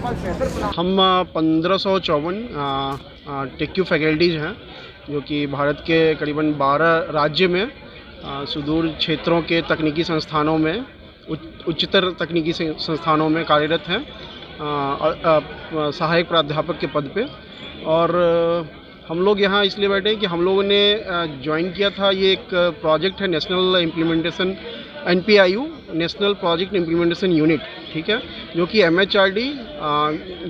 हम 1554 टेक्यू फैकल्टीज हैं जो कि भारत के करीबन 12 राज्य में सुदूर क्षेत्रों के तकनीकी संस्थानों में उच्चतर तकनीकी संस्थानों में कार्यरत हैं सहायक प्राध्यापक के पद पे। और हम लोग यहाँ इसलिए बैठे हैं कि हम लोगों ने ज्वाइन किया था, ये एक प्रोजेक्ट है national implementation NPIU national project implementation unit, ठीक है, जो कि MHRD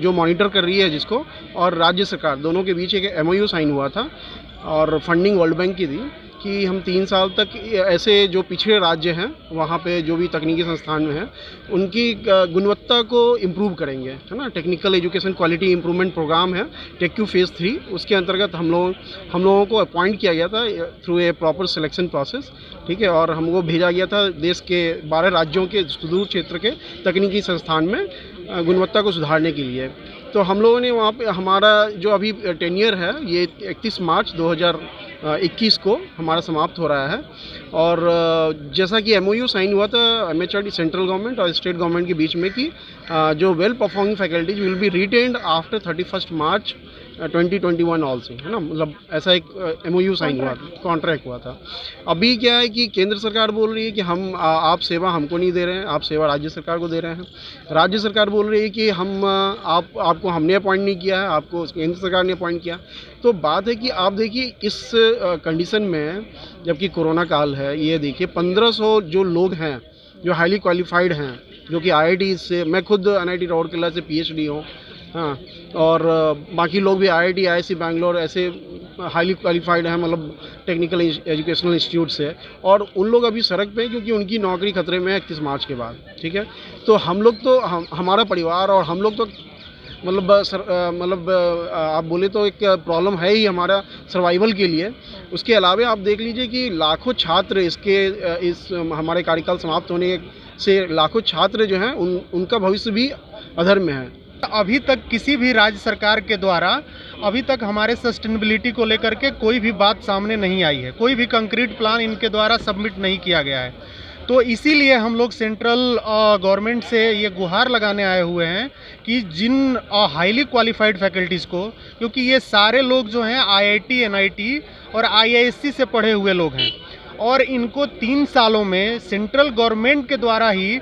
जो मॉनिटर कर रही है जिसको, और राज्य सरकार दोनों के बीच एक MOU साइन हुआ था और फंडिंग वर्ल्ड बैंक की थी कि हम 3 साल तक ऐसे जो पिछड़े राज्य हैं वहाँ पे जो भी तकनीकी संस्थान में हैं उनकी गुणवत्ता को इम्प्रूव करेंगे, है ना। Technical education quality improvement program है टेक्यू फेज़ 3, उसके अंतर्गत हम लोगों को अपॉइंट किया गया था through a proper selection process, ठीक है। और हमको भेजा गया था देश के 12 राज्यों के सुदूर क्षेत्र के तकनीकी संस्थान में गुणवत्ता को सुधारने के लिए। तो हम लोगों ने वहाँ पे हमारा जो अभी टेन्योर है ये 31 मार्च 2021 को हमारा समाप्त हो रहा है। और जैसा कि MOU साइन हुआ था MHRD सेंट्रल गवर्नमेंट और स्टेट गवर्नमेंट के बीच में कि जो well performing faculties will be retained after 31 March 2021 also, है ना। मतलब ऐसा एक MOU साइन हुआ था, कॉन्ट्रैक्ट हुआ था। अभी क्या है कि केंद्र सरकार बोल रही है कि हम आप सेवा हमको नहीं दे रहे हैं, आप सेवा राज्य सरकार को दे रहे हैं। राज्य सरकार बोल रही है कि हम आपको हमने अपॉइंट नहीं किया है, आपको केंद्र सरकार ने अपॉइंट किया। तो बात है कि आप देखिए इस कंडीशन में, जबकि कोरोना काल है, ये देखिए 1500 जो लोग हैं जो हाईली क्वालिफाइड हैं, जो कि IIT से, मैं खुद NIT राउरकेला से PhD हूँ, हाँ, और बाकी लोग भी IIT IISc बैंगलोर ऐसे हाईली क्वालिफाइड हैं, मतलब टेक्निकल एजुकेशनल इंस्टीट्यूट से, और उन लोग अभी सड़क पे क्योंकि उनकी नौकरी खतरे में है 31 मार्च के बाद, ठीक है। तो हम लोग तो हमारा परिवार और हम लोग तो मतलब आप बोले तो एक प्रॉब्लम है ही हमारा सर्वाइवल के लिए। उसके अलावा आप देख लीजिए कि लाखों छात्र इस हमारे कार्यकाल समाप्त होने से लाखों छात्र जो हैं उनका भविष्य भी अधर में है। अभी तक किसी भी राज्य सरकार के द्वारा अभी तक हमारे सस्टेनेबिलिटी को लेकर के कोई भी बात सामने नहीं आई है, कोई भी कंक्रीट प्लान इनके द्वारा सबमिट नहीं किया गया है। तो इसीलिए हम लोग सेंट्रल गवर्नमेंट से ये गुहार लगाने आए हुए हैं कि जिन हाईली क्वालिफाइड फैकल्टीज़ को, क्योंकि ये सारे लोग जो हैं IIT NIT और IISc से पढ़े हुए लोग हैं, और इनको 3 सालों में सेंट्रल गवर्नमेंट के द्वारा ही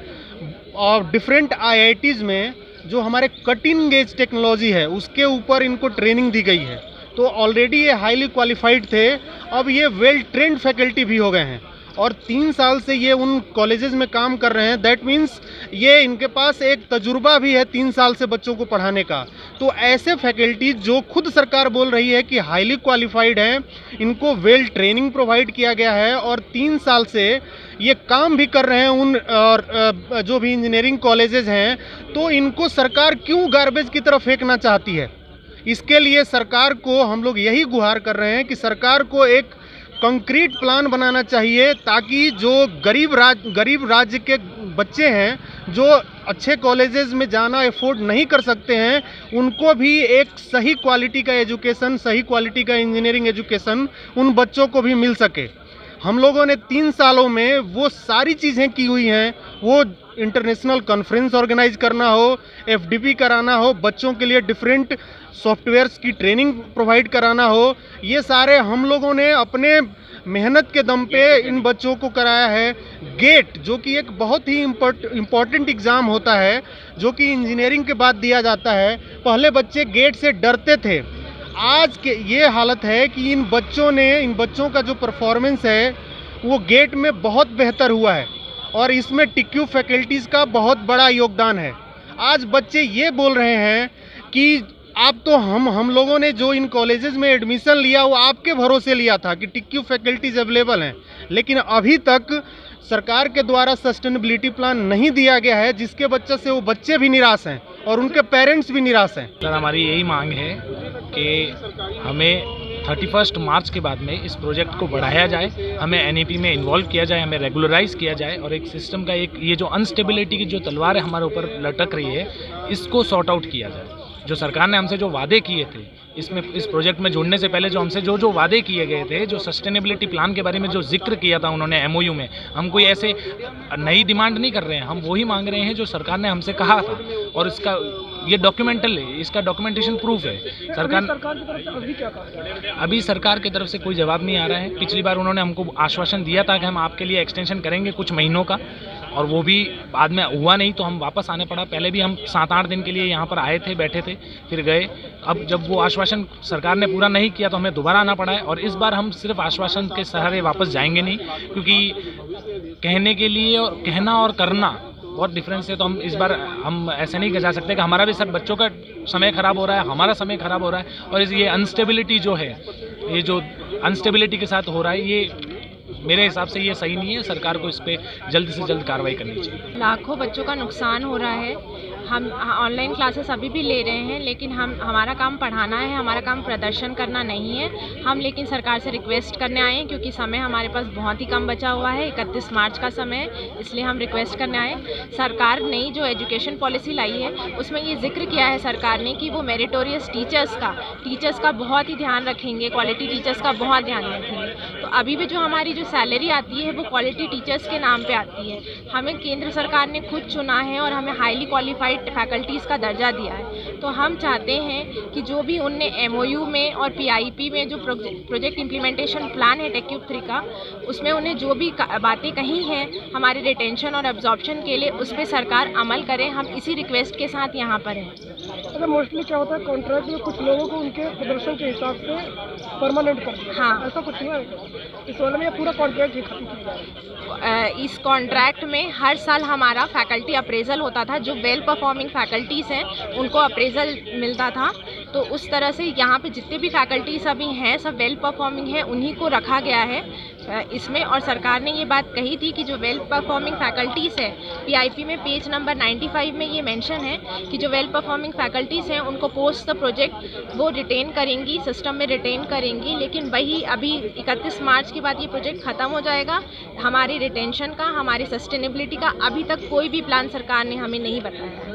डिफरेंट IITs में जो हमारे कटिंग एज टेक्नोलॉजी है उसके ऊपर इनको ट्रेनिंग दी गई है। तो ऑलरेडी ये हाईली क्वालिफाइड थे, अब ये वेल ट्रेंड फैकल्टी भी हो गए हैं और 3 साल से ये उन कॉलेजेस में काम कर रहे हैं। दैट मीन्स ये इनके पास एक तजुर्बा भी है 3 साल से बच्चों को पढ़ाने का। तो ऐसे फैकल्टी जो खुद सरकार बोल रही है कि हाईली क्वालिफाइड हैं, इनको वेल ट्रेनिंग प्रोवाइड किया गया है और 3 साल से ये काम भी कर रहे हैं उन जो भी इंजीनियरिंग कॉलेजेस हैं, तो इनको सरकार क्यों गार्बेज की तरफ फेंकना चाहती है? इसके लिए सरकार को हम लोग यही गुहार कर रहे हैं कि सरकार को एक कंक्रीट प्लान बनाना चाहिए ताकि जो गरीब राज्य के बच्चे हैं जो अच्छे कॉलेजेस में जाना अफोर्ड नहीं कर सकते हैं, उनको भी एक सही क्वालिटी का एजुकेशन, सही क्वालिटी का इंजीनियरिंग एजुकेशन उन बच्चों को भी मिल सके। हम लोगों ने 3 सालों में वो सारी चीज़ें की हुई हैं, वो इंटरनेशनल कॉन्फ्रेंस ऑर्गेनाइज करना हो, FDP कराना हो, बच्चों के लिए डिफरेंट सॉफ्टवेयर्स की ट्रेनिंग प्रोवाइड कराना हो, ये सारे हम लोगों ने अपने मेहनत के दम पे इन बच्चों को कराया है। गेट जो कि एक बहुत ही इम्पोर्टेंट एग्ज़ाम होता है जो कि इंजीनियरिंग के बाद दिया जाता है, पहले बच्चे गेट से डरते थे। आज के ये हालत है कि इन बच्चों का जो परफॉर्मेंस है वो गेट में बहुत बेहतर हुआ है और इसमें टिक्यू फैकल्टीज़ का बहुत बड़ा योगदान है। आज बच्चे ये बोल रहे हैं कि आप तो हम लोगों ने जो इन कॉलेजेस में एडमिशन लिया वो आपके भरोसे लिया था कि टिक्यू फैकल्टीज अवेलेबल हैं, लेकिन अभी तक सरकार के द्वारा सस्टेनेबिलिटी प्लान नहीं दिया गया है, जिसके वजह से वो बच्चे भी निराश हैं और उनके पेरेंट्स भी निराश हैं। सर, हमारी यही मांग है कि हमें 31 मार्च के बाद में इस प्रोजेक्ट को बढ़ाया जाए, हमें NEP में इन्वॉल्व किया जाए, हमें रेगुलराइज किया जाए और एक सिस्टम का एक ये जो अनस्टेबिलिटी की जो तलवार है हमारे ऊपर लटक रही है, इसको सॉर्ट आउट किया जाए। जो सरकार ने हमसे जो वादे किए थे इस प्रोजेक्ट में जुड़ने से पहले, जो हमसे जो वादे किए गए थे, जो सस्टेनेबिलिटी प्लान के बारे में जो जिक्र किया था उन्होंने MOU में, हम कोई ऐसे नई डिमांड नहीं कर रहे हैं, हम वही मांग रहे हैं जो सरकार ने हमसे कहा था। और इसका ये डॉक्यूमेंटल है, इसका डॉक्यूमेंटेशन प्रूफ है। सरकार की तरफ से अभी क्या कहा? अभी सरकार की तरफ से कोई जवाब नहीं आ रहा है। पिछली बार उन्होंने हमको आश्वासन दिया था कि हम आपके लिए एक्सटेंशन करेंगे कुछ महीनों का, और वो भी बाद में हुआ नहीं, तो हम वापस आने पड़ा। पहले भी हम 7-8 दिन के लिए यहाँ पर आए थे, बैठे थे, फिर गए। अब जब वो आश्वासन सरकार ने पूरा नहीं किया तो हमें दोबारा आना पड़ा है, और इस बार हम सिर्फ आश्वासन के सहारे वापस जाएंगे नहीं, क्योंकि कहने के लिए और कहना और करना बहुत डिफरेंस है। तो हम इस बार हम ऐसे नहीं जा सकते कि हमारा भी सर बच्चों का समय ख़राब हो रहा है, हमारा समय ख़राब हो रहा है, और ये अनस्टेबिलिटी जो है, ये जो अनस्टेबिलिटी के साथ हो रहा है, ये मेरे हिसाब से ये सही नहीं है। सरकार को इस पर जल्द से जल्द कार्रवाई करनी चाहिए। लाखों बच्चों का नुकसान हो रहा है। हम ऑनलाइन क्लासेस अभी भी ले रहे हैं, लेकिन हमारा काम पढ़ाना है, हमारा काम प्रदर्शन करना नहीं है। हम लेकिन सरकार से रिक्वेस्ट करने आए हैं, क्योंकि समय हमारे पास बहुत ही कम बचा हुआ है, 31 मार्च का समय, इसलिए हम रिक्वेस्ट करने आए। सरकार नई जो एजुकेशन पॉलिसी लाई है उसमें ये जिक्र किया है सरकार ने कि वो मेरिटोरियस टीचर्स का बहुत ही ध्यान रखेंगे, क्वालिटी टीचर्स का बहुत ध्यान रखेंगे। तो अभी भी जो हमारी जो सैलरी आती है वो क्वालिटी टीचर्स के नाम पे आती है। हमें केंद्र सरकार ने खुद चुना है और हमें हाईली क्वालिफाइड फैकल्टीज़ का दर्जा दिया है। तो हम चाहते हैं कि जो भी उनने MOU में और PIP में जो प्रोजेक्ट इम्प्लीमेंटेशन प्लान है टेक्यूब 3 का, उसमें उन्हें जो भी बातें कही हैं हमारे रिटेंशन और एब्जॉर्प्शन के लिए, उस पर सरकार अमल करे। हम इसी रिक्वेस्ट के साथ यहाँ पर हैं। अच्छा, मोस्टली क्या होता है कॉन्ट्रैक्ट में कुछ लोगों को उनके प्रदर्शन के हिसाब से परमानेंट कर दिया। हाँ, ऐसा कुछ हुआ है इस वाले में, या पूरा कॉन्ट्रैक्ट ही खत्म किया जाए? इस कॉन्ट्रैक्ट में हर साल हमारा फैकल्टी अप्रेजल होता था। जो वेल परफॉर्मिंग फैकल्टीज़ हैं उनको अप्रेजल मिलता था। तो उस तरह से यहाँ पे जितने भी फैकल्टीज़ अभी हैं सब वेल परफॉर्मिंग हैं, उन्हीं को रखा गया है इसमें। और सरकार ने ये बात कही थी कि जो वेल परफॉर्मिंग फैकल्टीज़ है, PIP में पेज नंबर 95 में ये मेंशन है कि जो वेल परफॉर्मिंग फैकल्टीज़ हैं उनको पोस्ट द प्रोजेक्ट वो रिटेन करेंगी, सिस्टम में रिटेन करेंगी। लेकिन वही अभी 31 मार्च के बाद ये प्रोजेक्ट ख़त्म हो जाएगा। हमारी रिटेंशन का, हमारी सस्टेनेबिलिटी का अभी तक कोई भी प्लान सरकार ने हमें नहीं बताया है।